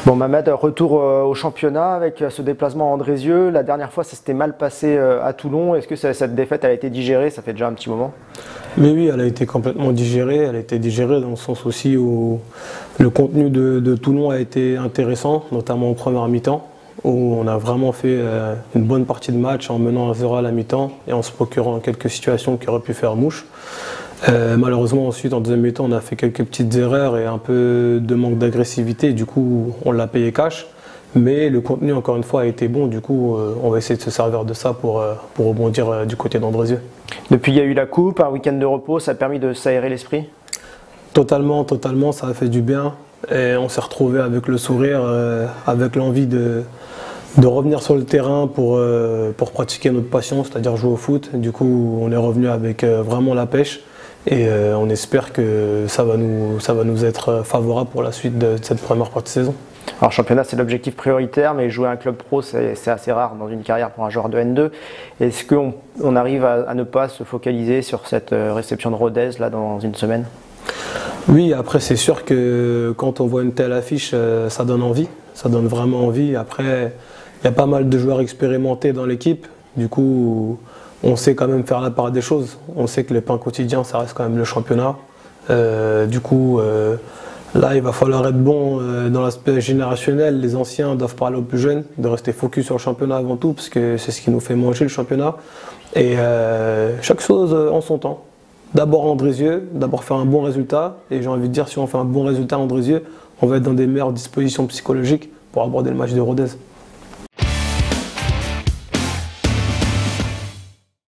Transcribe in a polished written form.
Bon, Mohamed, retour au championnat avec ce déplacement à Andrézieux. La dernière fois, ça s'était mal passé à Toulon. Est-ce que cette défaite elle a été digérée? Ça fait déjà un petit moment. Mais oui, elle a été complètement digérée. Elle a été digérée dans le sens aussi où le contenu de Toulon a été intéressant, notamment en première mi-temps, où on a vraiment fait une bonne partie de match en menant 1-0 à la mi-temps et en se procurant quelques situations qui auraient pu faire mouche. Malheureusement, ensuite, en deuxième mi-temps, on a fait quelques petites erreurs et un peu de manque d'agressivité. Du coup, on l'a payé cash. Mais le contenu, encore une fois, a été bon. Du coup, on va essayer de se servir de ça pour rebondir du côté d'Andrézieux. Depuis, il y a eu la coupe, un week-end de repos, ça a permis de s'aérer l'esprit? Totalement, totalement, ça a fait du bien. Et on s'est retrouvé avec le sourire, avec l'envie de revenir sur le terrain pour pratiquer notre passion, c'est-à-dire jouer au foot. Du coup, on est revenu avec vraiment la pêche. Et on espère que ça va nous être favorable pour la suite de cette première partie de saison. Alors, championnat, c'est l'objectif prioritaire, mais jouer un club pro, c'est assez rare dans une carrière pour un joueur de N2. Est-ce qu'on arrive à ne pas se focaliser sur cette réception de Rodez là, dans une semaine? Oui, après, c'est sûr que quand on voit une telle affiche, ça donne envie. Ça donne vraiment envie. Après, il y a pas mal de joueurs expérimentés dans l'équipe. Du coup, on sait quand même faire la part des choses. On sait que le pain quotidien, ça reste quand même le championnat. Du coup, là, il va falloir être bon dans l'aspect générationnel. Les anciens doivent parler aux plus jeunes, de rester focus sur le championnat avant tout, parce que c'est ce qui nous fait manger le championnat. Et chaque chose en son temps. D'abord Andrézieux, d'abord faire un bon résultat. Et j'ai envie de dire, si on fait un bon résultat à Andrézieux, on va être dans des meilleures dispositions psychologiques pour aborder le match de Rodez.